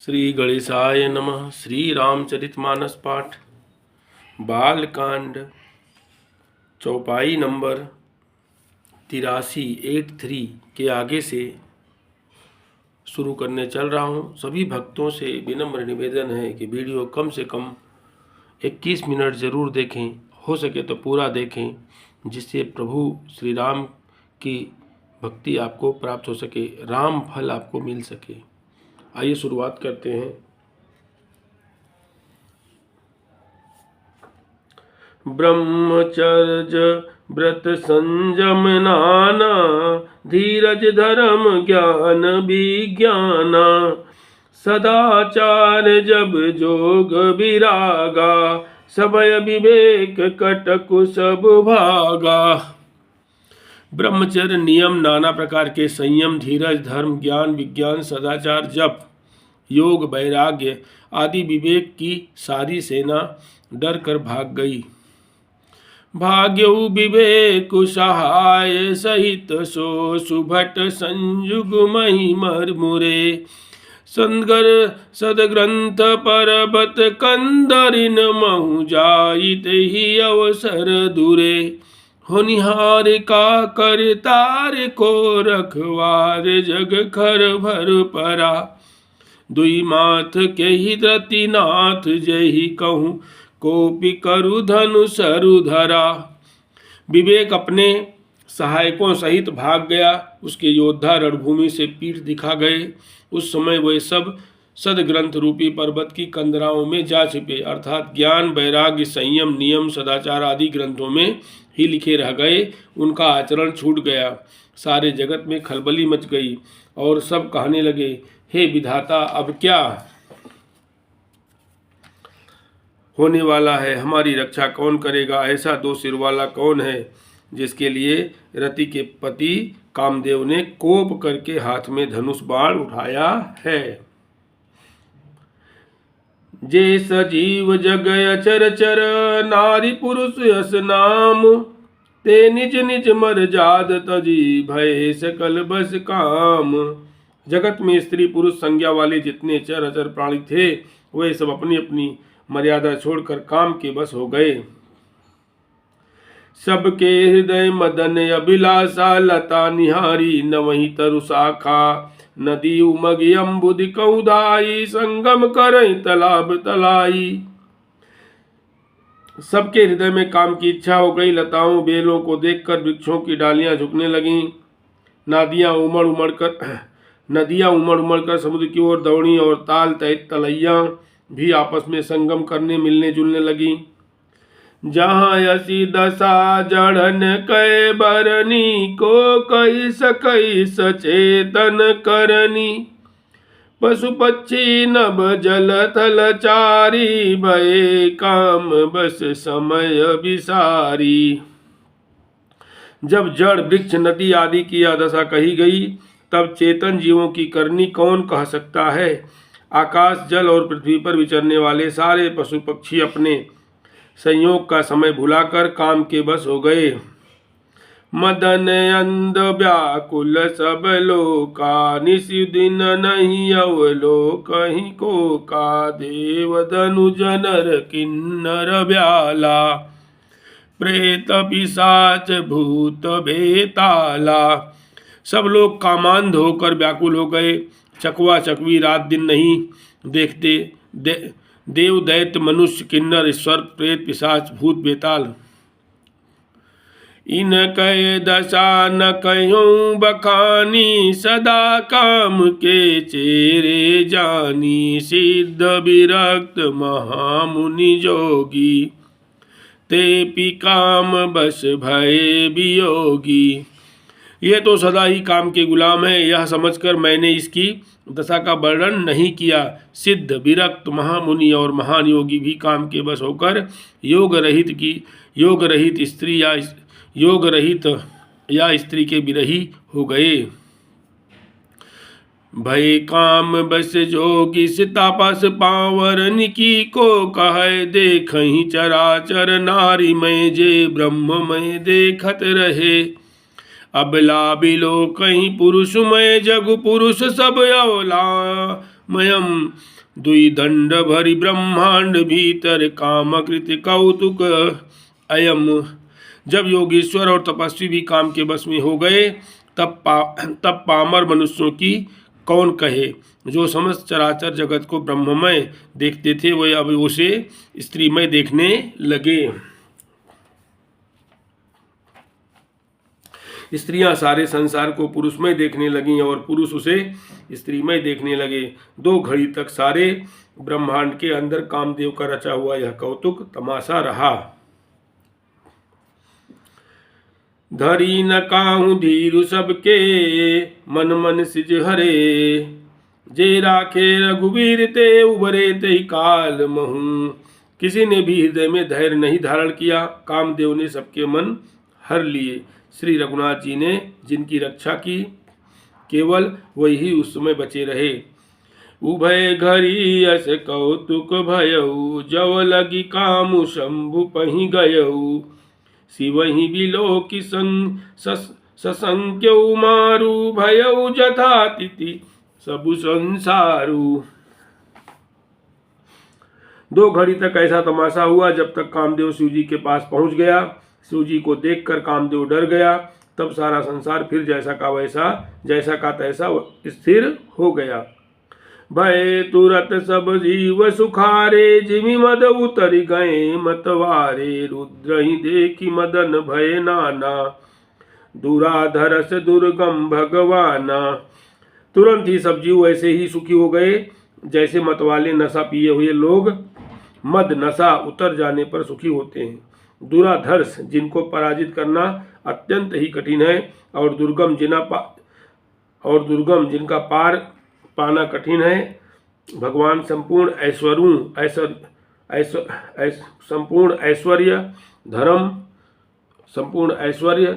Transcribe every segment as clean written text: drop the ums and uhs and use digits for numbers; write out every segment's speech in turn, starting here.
श्री गणेशाय नमः। श्री रामचरितमानस पाठ बालकांड चौपाई नंबर 83 के आगे से शुरू करने चल रहा हूँ। सभी भक्तों से विनम्र निवेदन है कि वीडियो कम से कम 21 मिनट ज़रूर देखें, हो सके तो पूरा देखें, जिससे प्रभु श्री राम की भक्ति आपको प्राप्त हो सके, राम फल आपको मिल सके। आइए शुरुआत करते हैं। ब्रह्मचर्य व्रत संयम नाना, धीरज धर्म ज्ञान विज्ञाना, सदाचार जब जोग विरागा, सबय विवेक कटकु सब भागा। ब्रह्मचर्य नियम, नाना प्रकार के संयम, धीरज धर्म ज्ञान विज्ञान, सदाचार जप योग वैराग्य आदि विवेक की सारी सेना डर कर भाग गई। भाग्यउ विवेक सहाय सहित, सो सुभट संयुग मही मरमुरे, संगर सदग्रंथ पर्वत कंदरिन महु जाइत ही अवसर दूरे, होनिहार का कर तार को रखवार, जग खर भर परा, दुई माथ के ही रतिनाथ जही कहूँ, कोपी करु धनु सरु धरा। विवेक अपने सहायकों सहित भाग गया, उसके योद्धा रणभूमि से पीठ दिखा गए। उस समय वे सब सदग्रंथ रूपी पर्वत की कंदराओं में जा छिपे, अर्थात ज्ञान वैराग्य संयम नियम सदाचार आदि ग्रंथों में ही लिखे रह गए। उनका आचरण छूट गया। सारे जगत में खलबली मच गई और सब कहने लगे, हे विधाता, अब क्या होने वाला है? हमारी रक्षा कौन करेगा? ऐसा दो सिर वाला कौन है जिसके लिए रति के पति कामदेव ने कोप करके हाथ में धनुष बाण उठाया है? जे सजीव जग अचर चर, नारी पुरुष यस नाम, ते निज निज मर जाद तजी, भय सकल बस काम। जगत में स्त्री पुरुष संज्ञा वाले जितने चर अचर प्राणी थे, वे सब अपनी अपनी मर्यादा छोड़कर काम के बस हो गए। सबके हृदय मदन अभिलाषा, लता निहारी न वही तरु शाखा, नदी उमग अम्बुद कौदाई, संगम करई तालाब तलाई। सबके हृदय में काम की इच्छा हो गई। लताओं बेलों को देखकर वृक्षों की डालियां झुकने लगीं। नदियां उमड़ उमड़ कर समुद्र की ओर दौड़ी और ताल तलैया भी आपस में संगम करने मिलने जुलने लगीं। जहाँ यसी दशा जड़न कै बरनी, को कही सकई सचेतन करनी, पशु पक्षी नभ जल थल चारी, भय काम बस समय विसारी। जब जड़ वृक्ष नदी आदि की यह दशा कही गई, तब चेतन जीवों की करनी कौन कह सकता है? आकाश जल और पृथ्वी पर विचरने वाले सारे पशु पक्षी अपने संयोग का समय भुलाकर काम के बस हो गए। मदन अंध व्याकुल सब लोका, निशि दिन नहीं अवलो कहीं को का, देव धनुज नर किन्नर ब्याला, प्रेत पिशाच भूत बेताला। सब लोग कामांध होकर व्याकुल हो गए। चकवा चकवी रात दिन नहीं देखते। देव दैत्य मनुष्य किन्नर सर्प प्रेत पिशाच भूत बेताल, इन कह दशा न कह्यूं बखानी, सदा काम के चेरे जानी, सिद्ध विरक्त महामुनि जोगी, ते पी काम बस भय वियोगी। ये तो सदा ही काम के गुलाम है, यह समझकर मैंने इसकी दशा का वर्णन नहीं किया। सिद्ध विरक्त महामुनि और महान योगी भी काम के बस होकर योग रहित या स्त्री के विरही हो गए। भय काम बस जोगी, सितापस पावरन की, को कहे देखहि चराचर, नारी में जे ब्रह्म में देखत रहे, अबला बिलो कहीं पुरुष में जगु पुरुष सब अवला, मयम दुई दंड भरी ब्रह्मांड भीतर कामकृत कौतुक अयम। जब योगेश्वर और तपस्वी भी काम के बस में हो गए तब पामर मनुष्यों की कौन कहे। जो समस्त चराचर जगत को ब्रह्ममय देखते थे वे अब उसे स्त्रीमय देखने लगे। स्त्रियां सारे संसार को पुरुषमय देखने लगीं और पुरुष उसे स्त्रीमय देखने लगे। 2 घड़ी तक सारे ब्रह्मांड के अंदर कामदेव का रचा हुआ यह कौतुक तमाशा रहा। धरी न काहू धीरु सबके मन मन सिज हरे, जे राखे रघुवीर ते उबरे ते काल महू। किसी ने भी हृदय में धैर्य नहीं धारण किया, कामदेव ने सबके मन हर लिए। श्री रघुनाथ जी ने जिनकी रक्षा की केवल वही उस समय बचे रहे। उभय घरी अस कौतुक भयऊ, जव लगी कामु शंभु पहि गयऊ। शिवहि बिलो की ससंख्यऊ मारू, भयऊ जथातिथि सबु संसारू। 2 घड़ी तक ऐसा तमाशा हुआ। जब तक कामदेव शिव जी के पास पहुंच गया, शिव जी को देखकर कामदेव डर गया। तब सारा संसार फिर जैसा का तैसा स्थिर हो गया। भय तुरत सब जीव सुखारे, जिमि मद उतर गए मतवारे। रुद्र ही देखी मदन भय नाना, दुराधरस दुर्गम भगवाना। तुरंत ही सब जीव ऐसे ही सुखी हो गए जैसे मतवाले नशा पिए हुए लोग मद नशा उतर जाने पर सुखी होते हैं। दुराधर्ष जिनको पराजित करना अत्यंत ही कठिन है, और दुर्गम जिनका पार पाना कठिन है। भगवान संपूर्ण ऐश्वर्य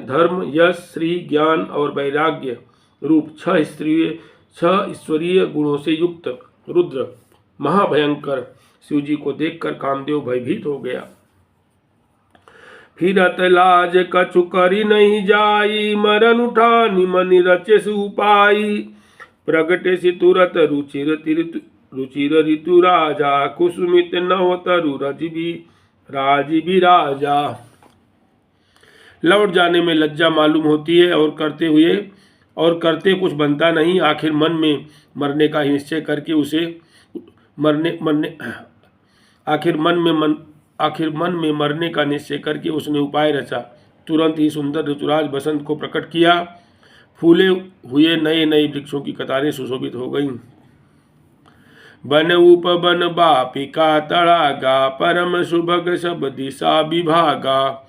धर्म यश श्री ज्ञान और वैराग्य रूप 6 ईश्वरीय गुणों से युक्त रुद्र महाभयंकर शिव जी को देखकर कामदेव भयभीत हो गया। फिरत लाज कछु करी नहीं जाई, मरन उठानी मनि रचे सुपाई। प्रगटे सि तुरत रुचिर ऋतु राजा, कुसुमित नव तरु राजीवी राजा। लौट जाने में लज्जा मालूम होती है और करते कुछ बनता नहीं। आखिर मन में मरने का निश्चय करके उसे मरने का निश्चय करके उसने उपाय रचा। तुरंत ही सुंदर ऋतुराज बसंत को प्रकट किया। फूले हुए नए नए वृक्षों की कतारें सुशोभित हो गईं। बन उपवन बापिका तड़ागा, परम सुभग सब दिशा विभागा।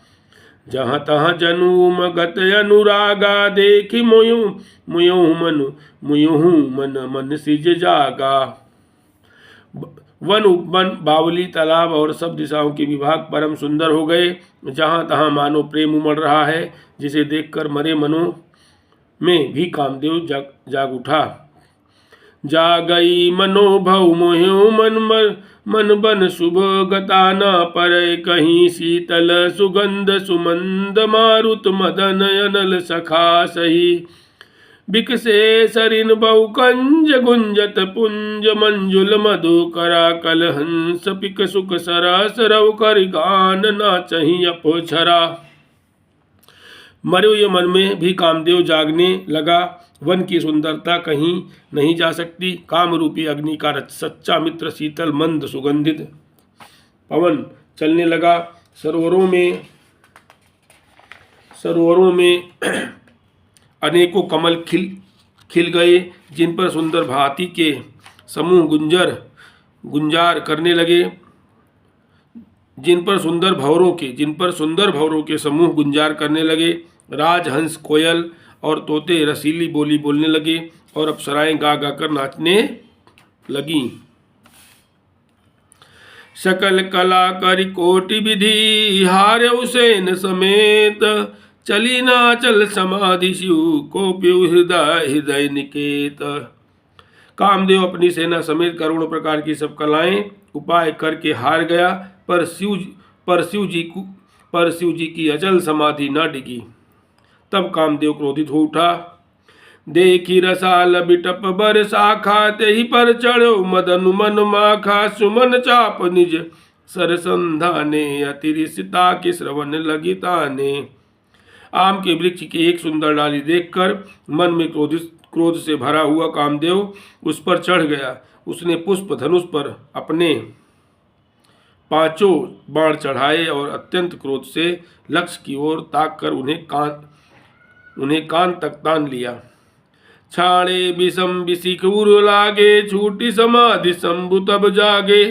जहाँ तहाँ जनुम गत अनुरागा, देखी मुयुहु मन सिज जागा। वन उपवन बावली तालाब और सब दिशाओं के विभाग परम सुंदर हो गए। जहाँ तहाँ मानो प्रेम उमड़ रहा है, जिसे देखकर मरे मनों में भी कामदेव जाग उठा। जागई मनोभव मोह्यो मन बन शुभ गताना, पर कहीं शीतल सुगंध सुमंद मारुत मदन अनल सखा सही। बिकसे सरिन बहु कंज गुंजत पुंज, मंजुल मधु करा कल हंस पिक सुख सरस रव कर गान नाचहि अपोछरा। मरे हुए मन में भी कामदेव जागने लगा। वन की सुंदरता कहीं नहीं जा सकती। काम रूपी अग्नि का सच्चा मित्र शीतल मंद सुगंधित पवन चलने लगा। सरोवरों में अनेकों कमल खिल गए, जिन पर सुंदर भांति के समूह गुंजार करने लगे। जिन पर सुंदर भंवरों के समूह गुंजार करने लगे। राजहंस कोयल और तोते रसीली बोली बोलने लगे और अप्सराएं गा गा कर नाचने लगीं। सकल कला करि कोटि विधि, हारे उसेन समेत। चली नाचल समाधि शिव, को प्यु हृदय निकेत। कामदेव अपनी सेना समेत करोड़ों प्रकार की सब कलाएं उपाय करके हार गया, पर शिव जी की अचल समाधि न डिगी। तब कामदेव क्रोधित हो उठा। देखी रसाल बिटप बर शाखा, तेहि पर चढ़ो मदन मन माखा। सुमन चाप निज सर संधाने, अतिरिसिता के श्रवण लगी ताने। आम के वृक्ष की एक सुंदर डाली देखकर मन में क्रोध से भरा हुआ कामदेव उस पर चढ़ गया। उसने पुष्प धनुष पर अपने 5 बाण चढ़ाए और अत्यंत क्रोध से लक्ष्य की ओर ताक कर उन्हें कान तक तान लिया। छाड़े विषम विशिख उर लागे, छूटी समाधि शंभु तब जागे।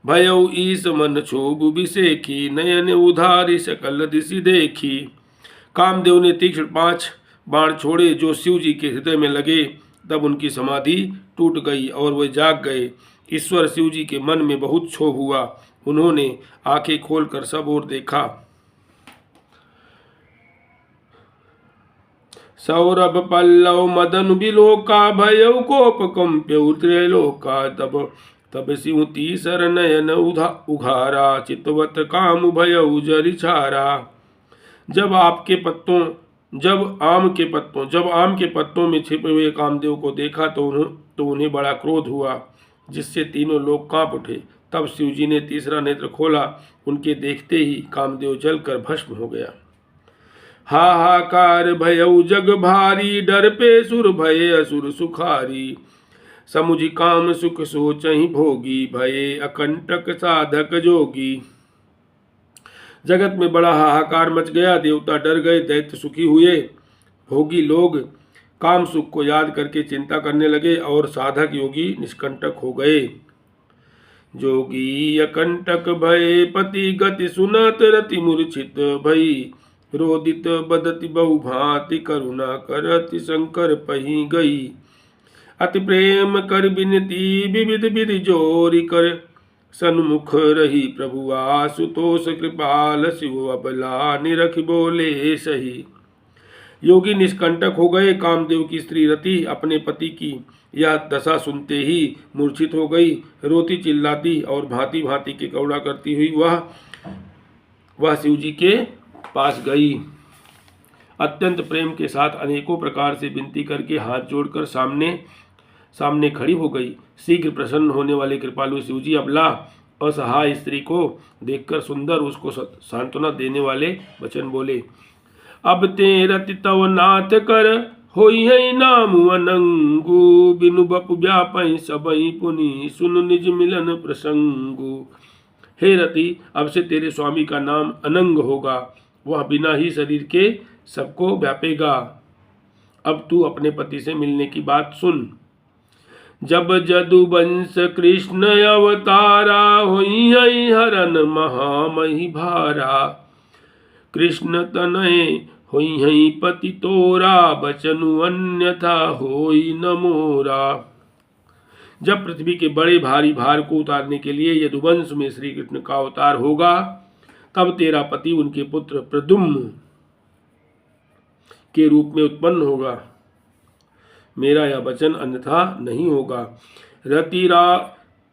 भयउ ईस मन क्षोभ विषेखी, नयन उधारी सकल दिशि देखी। कामदेव ने तीक्ष्ण 5 बाण छोड़े जो शिव जी के हृदय में लगे। तब उनकी समाधि टूट गई और वे जाग गए। ईश्वर शिव जी के मन में बहुत क्षोभ हुआ। उन्होंने आंखें खोलकर सब ओर देखा। सौरभ पल्लव मदन बिलोका, भयउ कोप कंप्यउ त्रैलोका। तब सिंह तीसर नयन उघारा, चितवत काम भयउ जरि छारा। जब आम के पत्तों में छिपे हुए कामदेव को देखा तो उन्हें बड़ा क्रोध हुआ, जिससे तीनों लोग कांप उठे। तब शिवजी ने तीसरा नेत्र खोला। उनके देखते ही कामदेव जलकर भस्म हो गया। हाहाकार भयउ जग भारी, डर पे सुर भये असुर सुखारी। समुझि काम सुख सोचहि भोगी, भये अकंटक साधक जोगी। जगत में बड़ा हाहाकार मच गया। देवता डर गए, दैत्य सुखी हुए। भोगी लोग काम सुख को याद करके चिंता करने लगे और साधक योगी निष्कंटक हो गए। जोगी अकंटक भय पति गति, सुनत रति मूर्छित भई। रोदित बदति बहु भांति, करुणा करति शंकर पही गई। अति प्रेम कर बिनती, विविध विधि जोरी कर। सन्मुख रही प्रभु आशुतोष, कृपाल शिव अबला निरख बोले सही। योगी निष्कंटक हो गए। कामदेव की स्त्री रति अपने पति की यह दशा सुनते ही मूर्छित हो गई। रोती चिल्लाती और भांति भांति के करुणा करती हुई वह शिव जी के पास गई। अत्यंत प्रेम के साथ अनेकों प्रकार से विनती करके हाथ जोड़कर सामने खड़ी हो गई। शीघ्र प्रसन्न होने वाले कृपालु शिवजी अबला असहाय स्त्री को देखकर सुंदर उसको सांत्वना देने वाले वचन बोले। अब ते रति तव नाथ कर, होई है नाम अनंगु। बिनु बपु व्यापै सबई पुनि, सुन निज मिलन प्रसंगु। हे रति, अब से तेरे स्वामी का नाम अनंग होगा। वह बिना ही शरीर के सबको व्यापेगा। अब तू अपने पति से मिलने की बात सुन। जब जदुवंश कृष्ण अवतारा, होई है हरन महामहि भारा। कृष्ण तनय होई है पति तोरा, बचनु अन्यथा होई न मोरा। जब पृथ्वी के बड़े भारी भार को उतारने के लिए यदुवंश में श्री कृष्ण का अवतार होगा, तब तेरा पति उनके पुत्र प्रद्युम्न के रूप में उत्पन्न होगा। मेरा यह वचन अन्यथा नहीं होगा।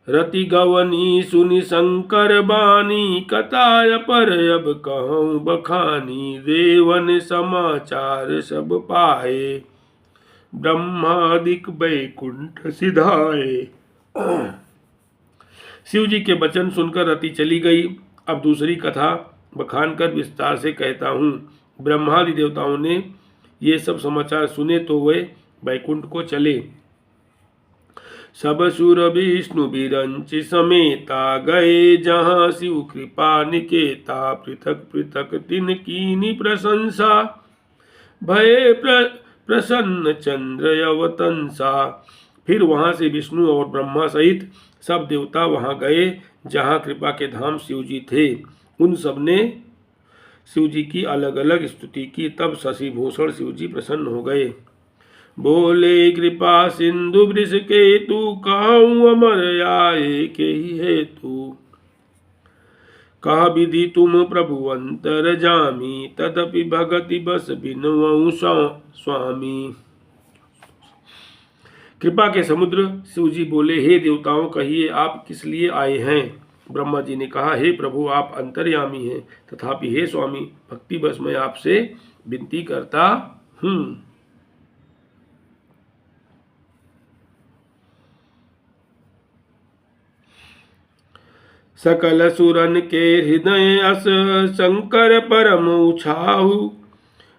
रति गवनी सुनि शंकर बानी, कताय पर अब कहूँ बखानी। देवन समाचार सब पाए, ब्रह्मादिक बैकुंठ सिधाए। शिव जी के वचन सुनकर रति चली गई। अब दूसरी कथा बखान कर विस्तार से कहता हूँ। ब्रह्मादि देवताओं ने ये सब समाचार सुने तो वे बैकुंठ को चले। सब सुर विष्णु बिरंच समेता, गए जहाँ शिव कृपा निकेता। पृथक पृथक तिन कीनी प्रशंसा, भये प्रसन्न चंद्र अवतंसा। फिर वहाँ से विष्णु और ब्रह्मा सहित सब देवता वहाँ गए जहाँ कृपा के धाम शिव जी थे। उन सब ने शिव जी की अलग अलग स्तुति की। तब शशिभूषण शिव जी प्रसन्न हो गए। बोले कृपा सिंधु वृष केतु, कहूँ अमर आए के ही हेतु। कहा विधि तुम प्रभु अंतर जामी, तदपि भगति बस बिनवऊ स्वामी। कृपा के समुद्र शिव जी बोले, हे देवताओं, कहिए आप किस लिए आए हैं। ब्रह्मा जी ने कहा, हे प्रभु, आप अंतर्यामी हैं, तथापि हे स्वामी, भक्ति बस मैं आपसे विनती करता हूँ। सकल सुरन के हृदय अस शंकर परम उछाहु,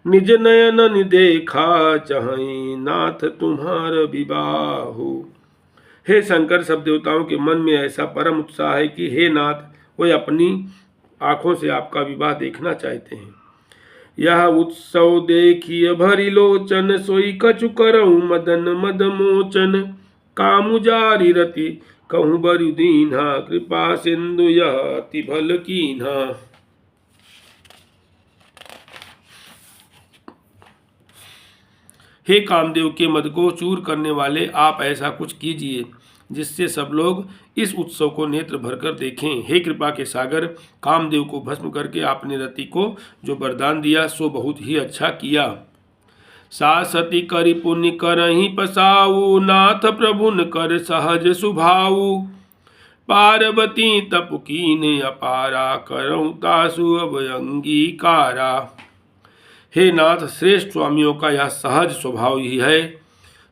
निज नयन देखा चाहि नाथ तुम्हार विबाहु। हे शंकर, सब देवताओं के मन में ऐसा परम उत्साह है कि हे नाथ, वे अपनी आंखों से आपका विवाह देखना चाहते हैं। यह उत्सव देखिए भरी लोचन, सोई कछु करऊं मदन मद मोचन। कामु जारी रति कहूँ बरु दीन्हा, कृपा सिंधु यह अति भल कीन्हा। हे कामदेव के मद को चूर करने वाले, आप ऐसा कुछ कीजिए जिससे सब लोग इस उत्सव को नेत्र भरकर देखें। हे कृपा के सागर, कामदेव को भस्म करके आपने रति को जो वरदान दिया सो बहुत ही अच्छा किया। सासती करि पुण्य करहि पसाऊ, नाथ प्रभुन कर सहज सुभाऊ। पार्वती तप कीन्हे अपारा, करऊं तासु अब अंगीकारा। हे नाथ, श्रेष्ठ स्वामियों का यह सहज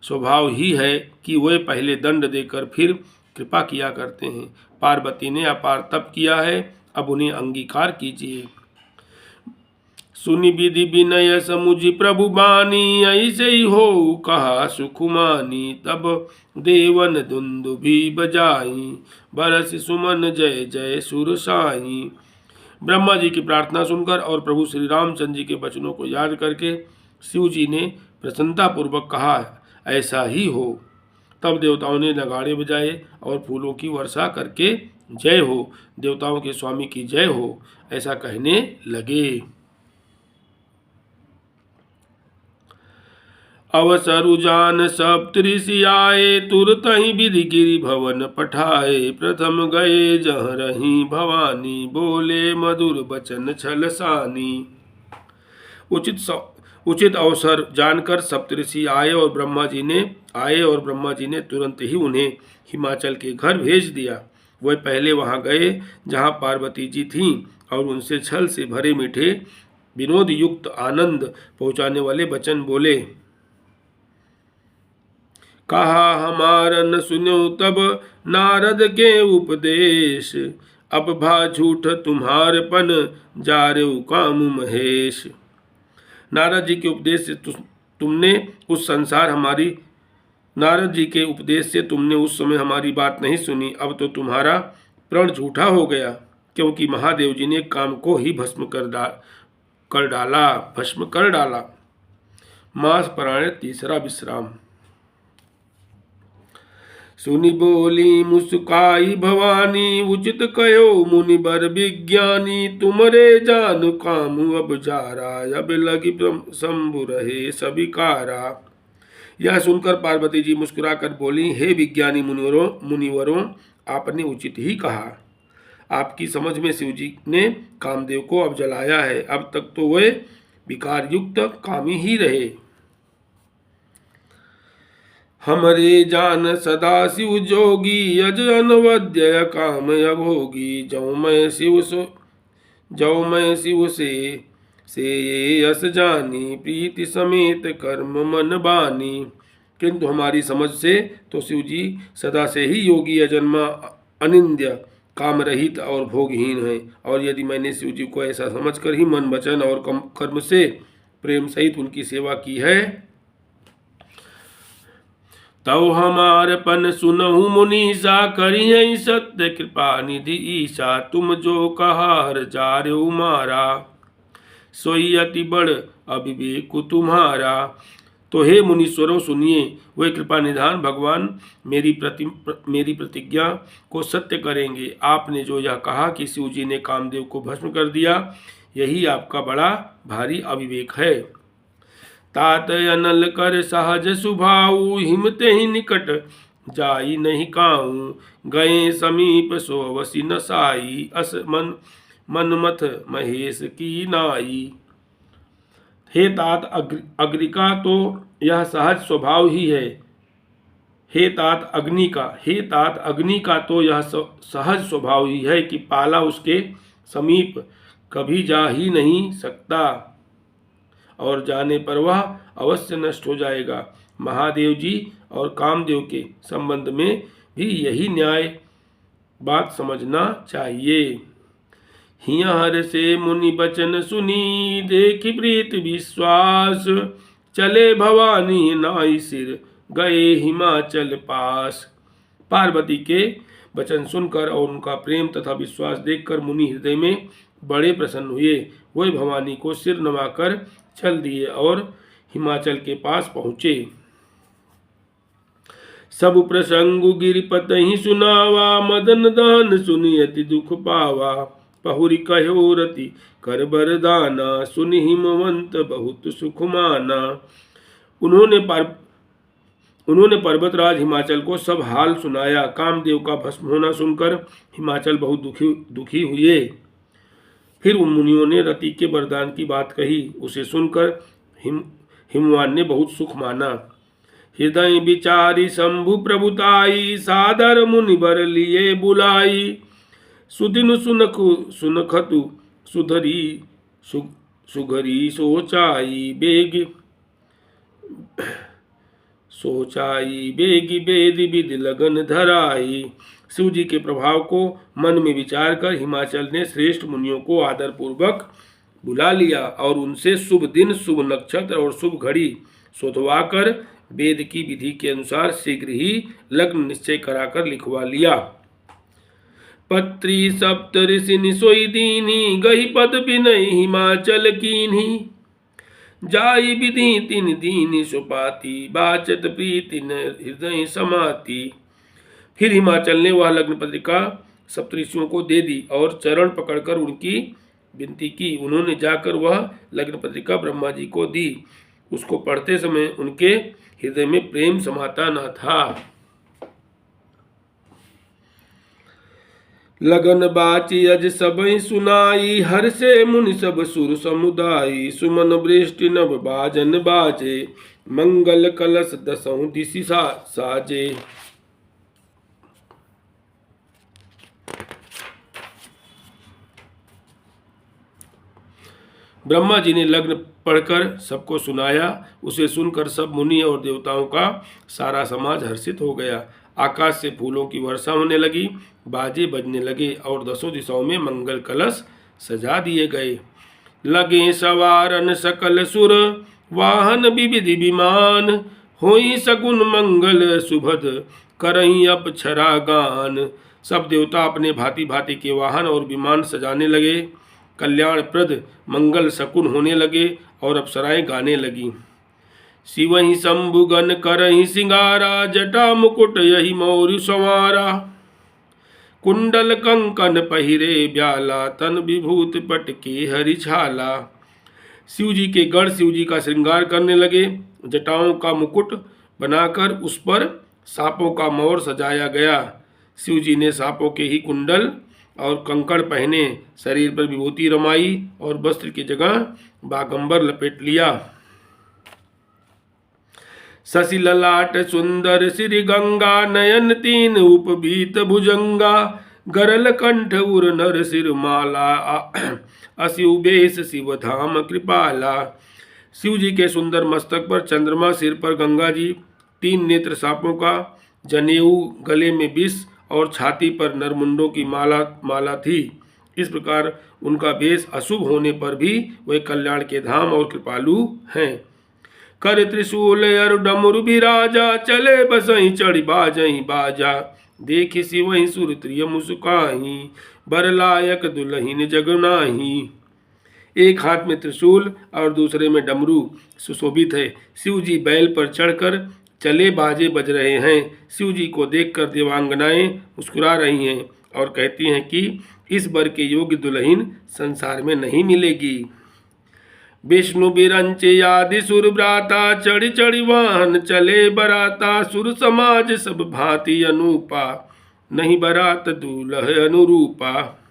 स्वभाव ही है कि वे पहले दंड देकर फिर कृपा किया करते हैं। पार्वती ने अपार तप किया है, अब उन्हें अंगीकार कीजिए। सुनि विधि विनय समुझ प्रभु बानी, ऐसे ही हो कहा सुखुमानी। तब देवन दुंदुभि बजाई, बरस सुमन जय जय सुर साई। ब्रह्मा जी की प्रार्थना सुनकर और प्रभु श्री रामचंद्र जी के वचनों को याद करके शिव जी ने प्रसन्नतापूर्वक कहा, ऐसा ही हो। तब देवताओं ने नगाड़े बजाए और फूलों की वर्षा करके जय हो, देवताओं के स्वामी की जय हो, ऐसा कहने लगे। अवसरु जान सप्तऋषि आए, तुरत ही विधि गिरि भवन पठाए। प्रथम गए जहाँ रही भवानी, बोले मधुर बचन छल सानी। उचित अवसर जानकर सप्तऋषि आए और ब्रह्मा जी ने तुरंत ही उन्हें हिमाचल के घर भेज दिया। वह पहले वहां गए जहां पार्वती जी थीं और उनसे छल से भरे मीठे विनोद युक्त आनंद पहुंचाने वाले वचन बोले। कहा हमारा न सुनो तब नारद के उपदेश, अब भा झूठ तुम्हारपन जारे काम महेश। नारद जी के उपदेश से तुमने उस समय हमारी बात नहीं सुनी। अब तो तुम्हारा प्रण झूठा हो गया, क्योंकि महादेव जी ने काम को ही भस्म कर डाला। मास परायण तीसरा विश्राम। सुनि बोली मुस्काई भवानी, उचित कहो मुनि बर विज्ञानी। तुमरे जान काम अब जारा, अब लगी शंभु रहे सबिकारा। यह सुनकर पार्वती जी मुस्कुराकर बोली, हे विज्ञानी मुनिवरों, आपने उचित ही कहा। आपकी समझ में शिव जी ने कामदेव को अब जलाया है। अब तक तो वे विकार युक्त कामी ही रहे। हमरे जान सदा शिव जोगी, अज अनवद्य काम अभोगी। जौ मैं शिव से ये यस जानी, प्रीति समेत कर्म मन बानी। किंतु हमारी समझ से तो शिव जी सदा से ही योगी, अजन्मा, अनिंद्य, काम रहित और भोगहीन है। और यदि मैंने शिव जी को ऐसा समझकर ही मन वचन और कर्म से प्रेम सहित उनकी सेवा की है, तव हमार पन सुनहु मुनीसा। करियै सत्य कृपा निधि ईसा, तुम जो कहार जार्यो मारा। सोई अति बड़ अविवेक तुम्हारा। तो हे मुनीश्वरों सुनिए, वे कृपा निधान भगवान मेरी प्रतिज्ञा को सत्य करेंगे। आपने जो यह कहा कि शिव जी ने कामदेव को भस्म कर दिया, यही आपका बड़ा भारी अविवेक है। तात अनल कर सहज सुभाऊ, हिमते ही निकट जाई नहीं काऊ। गए समीप सोवसी नसाई, अस मनमथ महेश की नाई। हे तात अग्नि का तो यह सहज स्वभाव ही है। हे तात अग्नि का तो यह सहज स्वभाव ही है कि पाला उसके समीप कभी जा ही नहीं सकता। और जाने पर वह अवश्य नष्ट हो जाएगा। महादेव जी और कामदेव के संबंध में भी यही न्याय बात समझना चाहिए। हिया हर से मुनि बचन सुनी, देखी प्रीत विश्वास, चले भवानी नाई सिर, गए हिमाचल पास। पार्वती के वचन सुनकर और उनका प्रेम तथा विश्वास देखकर मुनि हृदय में बड़े प्रसन्न हुए। वे भवानी को सिर नवाकर चल दिए और हिमाचल के पास पहुँचे। सब प्रसंग गिरिपत ही सुनावा, मदन दान सुनि अति दुख पावा। पहुरी कहो रति कर बरदाना, सुनि हिमवंत बहुत सुख माना। उन्होंने पर्वतराज हिमाचल को सब हाल सुनाया। कामदेव का भस्म होना सुनकर हिमाचल बहुत दुखी हुए। फिर उन मुनियों ने रति के वरदान की बात कही। उसे सुनकर हिमवान ने बहुत सुख माना। हृदय विचारी शंभु प्रभुताई, सादर मुनि बर लिए बुलाई। सुदिन सुनखतु सुघरी सोचाई बेगी बेद विधि लगन धराई। शिव जी के प्रभाव को मन में विचार कर हिमाचल ने श्रेष्ठ मुनियों को आदर पूर्वक बुला लिया और उनसे शुभ दिन, शुभ नक्षत्र और शुभ घड़ी सोधवा कर वेद की विधि के अनुसार शीघ्र ही लग्न निश्चय कराकर लिखवा लिया। पत्री सप्त ऋषि सोई दीनी, गही पद विनय हिमाचल कीन्ही। जाई विधि तिन दीन सुपाती, बाचत प्रीति हृदय समाती। फिर हिमाचल ने वह लग्न पत्रिका सप्तऋषियों को दे दी और चरण पकड़कर उनकी विनती की। उन्होंने जाकर वह लग्न पत्रिका ब्रह्मा जी को दी। उसको पढ़ते समय उनके हृदय में प्रेम समाता न था। लगन बाची अज सबई सुनाई, हर से मुनि सब सुर समुदाई। सुमन वृष्टि नभ बाजन बाजे, मंगल कलश दसों दिशि साजे। ब्रह्मा जी ने लग्न पढ़कर सबको सुनाया। उसे सुनकर सब मुनि और देवताओं का सारा समाज हर्षित हो गया। आकाश से फूलों की वर्षा होने लगी, बाजे बजने लगे और दसों दिशाओं में मंगल कलश सजा दिए गए। लगे सवारन सकल सुर, वाहन विविधि विमान। होई सगुन मंगल सुभद, करही अप्सरा गान। सब देवता अपने भांति भांति के वाहन और विमान सजाने लगे। कल्याणप्रद मंगल शकुन होने लगे और अप्सराएं गाने लगी। शिवहि शंभुगन करहि सिंगारा, जटा मुकुट यही मौर्य संवारा। कुंडल कंकन पहिरे ब्याला, तन विभूत पट के हरिछाला। शिव जी के गण शिव जी का श्रृंगार करने लगे। जटाओं का मुकुट बनाकर उस पर सांपों का मौर सजाया गया। शिव जी ने सांपों के ही कुंडल और कंकड़ पहने, शरीर पर विभूति रमाई और वस्त्र की जगह बागंबर लपेट लिया। शशि ललाट सुंदर श्री गंगा, नयन तीन उपबीत भुजंगा। गरल कंठ उर नर सिर माला, असिउ बेश शिव धाम कृपाला। शिव जी के सुंदर मस्तक पर चंद्रमा, सिर पर गंगा जी, तीन नेत्र सांपों का, जनेऊ, गले में विष और छाती पर नरमुंडों की माला थी। इस प्रकार उनका वेश अशुभ होने पर भी वे कल्याण के धाम और कृपालु हैं। कर त्रिशूल अरु डमरु बिराजा, चले बसई चढ़ी बाजई बाजा। देखि शिवहि सुर त्रिय मुस्काही, बर लायक दुलहिन जगनाही। एक हाथ में त्रिशूल और दूसरे में डमरू सुशोभित है। शिव जी बैल पर चढ़कर चले, बाजे बज रहे हैं। शिव जी को देखकर देवांगनाएं मुस्कुरा रही हैं और कहती हैं कि इस बर के योग्य दुल्हन संसार में नहीं मिलेगी। विष्णु बिरंचे आदि सुर ब्राता, चढ़ी चढ़ी वाहन चले बराता। सुर समाज सब भांति अनूपा, नहीं बरात दूल्ह अनुरूपा।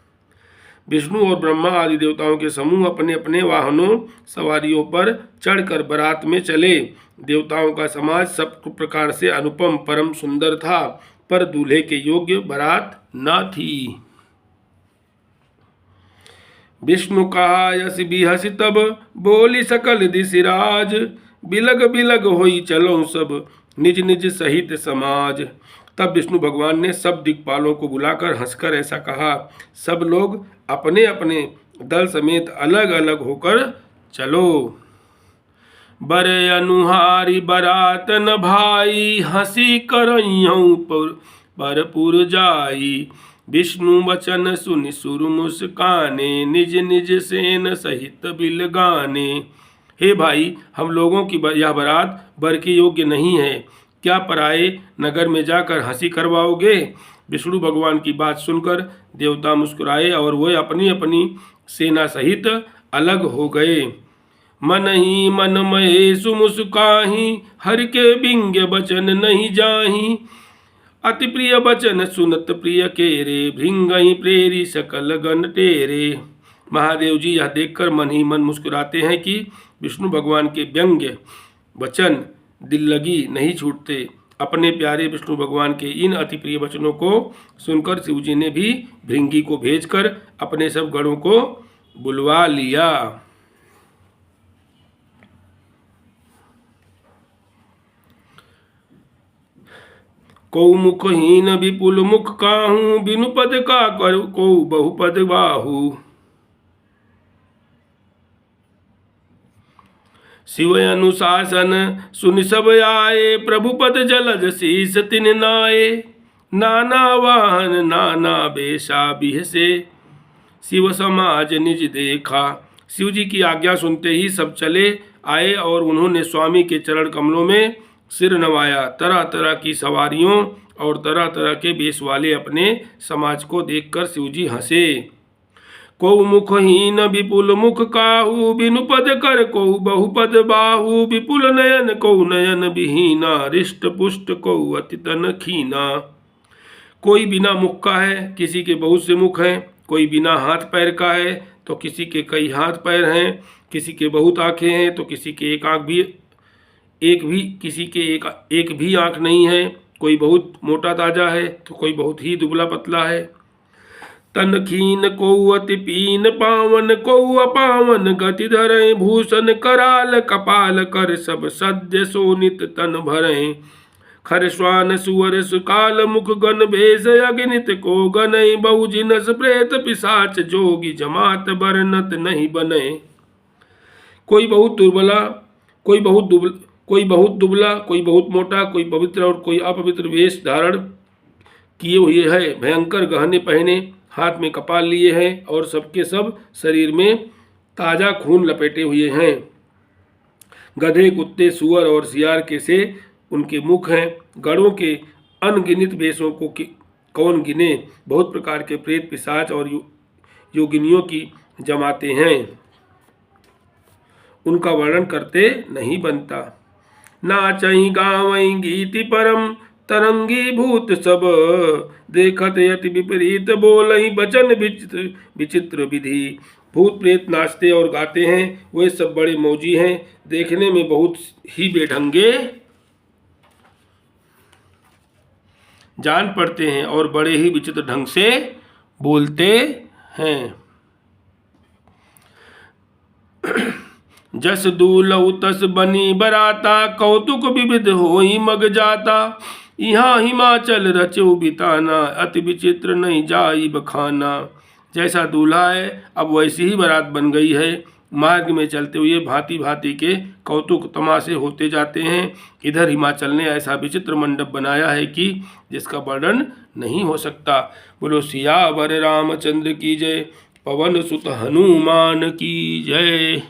विष्णु और ब्रह्मा आदि देवताओं के समूह अपने अपने वाहनों सवारियों पर चढ़कर बारात में चले। देवताओं का समाज सब प्रकार से अनुपम परम सुंदर था, पर दूल्हे के योग्य बारात न थी। विष्णु कहा यस बिहस तब, बोली सकल दिसिराज, बिलग बिलग होई चलो सब, निज निज सहित समाज। तब विष्णु भगवान ने सब दिक्पालों को बुलाकर हंसकर ऐसा कहा, सब लोग अपने अपने दल समेत अलग अलग होकर चलो। बर अनुहारी बरात न भाई, हंसी करइयों परपुर जाई, विष्णु वचन सुनि सुर मुस्काने, निज निज सेन सहित बिल गाने। हे भाई, हम लोगों की यह बारात बर के योग्य नहीं है, क्या पराए नगर में जाकर हंसी करवाओगे। विष्णु भगवान की बात सुनकर देवता मुस्कुराए और वे अपनी अपनी सेना सहित अलग हो गए। मन ही मन महेशु मुस्काही, हर के बिंग बचन नहीं जाही, अति प्रिय बचन सुनत प्रिय केरे, भृंगहि प्रेरी सकल गण टेरे। महादेव जी यह देखकर मन ही मन मुस्कुराते हैं कि विष्णु भगवान के व्यंग्य वचन दिल लगी नहीं छूटते। अपने प्यारे विष्णु भगवान के इन अति प्रिय वचनों को सुनकर शिव जी ने भी भृंगी को भेजकर अपने सब गणों को बुलवा लिया। कौ मुखहीन विपुल मुख काहू, बिनु पद का कर कौ बहुपद बाहू। शिव अनुशासन सुनि सब आए, प्रभु पद जलज शीस तिन नाये, नाना वाहन नाना बेशा बिहसे, शिव समाज निज देखा। शिव जी की आज्ञा सुनते ही सब चले आए और उन्होंने स्वामी के चरण कमलों में सिर नवाया। तरह तरह की सवारियों और तरह तरह के वेश वाले अपने समाज को देखकर शिव जी हंसे। कौ मुखहीन विपुल मुख काहू, बिनु पद कर कौ बहुपद बाहू, विपुल नयन कौ नयन विहीना, रिष्ट पुष्ट कौ अति तन खीना। कोई बिना मुख का है, किसी के बहुत से मुख हैं, कोई बिना हाथ पैर का है तो किसी के कई हाथ पैर हैं, किसी के बहुत आंखें हैं तो किसी के किसी के एक भी आंख नहीं है, कोई बहुत मोटा ताजा है तो कोई बहुत ही दुबला पतला है। तन खीन को अति पीन पावन, को अपावन गति धरें, भूषण कराल कपाल कर सब सद्य सोनित तन भरें। खर श्वान सुअर सुकाल मुख गण भेष अगणित को गनई, बहु जिनस प्रेत पिशाच जोगी जमात बरनत नहीं बने। कोई बहुत दुबला, कोई बहुत मोटा, कोई पवित्र और कोई अपवित्र वेश धारण किए हुए है, भयंकर गहने पहने, हाथ में कपाल लिए हैं और सबके सब शरीर में ताजा खून लपेटे हुए हैं। गधे, कुत्ते, सुअर और सियार के से उनके मुख हैं। गणों के अनगिनित वेशों को कौन गिने, बहुत प्रकार के प्रेत पिशाच और योगिनियों की जमाते हैं, उनका वर्णन करते नहीं बनता। नाचई गावई गीति परम, तरंगी भूत सब देखत यति विपरीत, बोलई बचन विचित्र विधि। भूत प्रेत नाचते और गाते हैं, वे सब बड़े मौजी हैं, देखने में बहुत ही बेढंगे जान पड़ते हैं और बड़े ही विचित्र ढंग से बोलते हैं। जस दूलऊ तस बनी बराता, कौतुक विविध होई मग जाता। यहाँ हिमाचल रचो बिताना, अति विचित्र नहीं जाई बखाना। जैसा दूल्हा है अब वैसी ही बारात बन गई है। मार्ग में चलते हुए भांति भांति के कौतुक तमाशे होते जाते हैं। इधर हिमाचल ने ऐसा विचित्र मंडप बनाया है कि जिसका वर्णन नहीं हो सकता। बोलो सियावर रामचंद्र की जय, पवन सुत हनुमान की जय।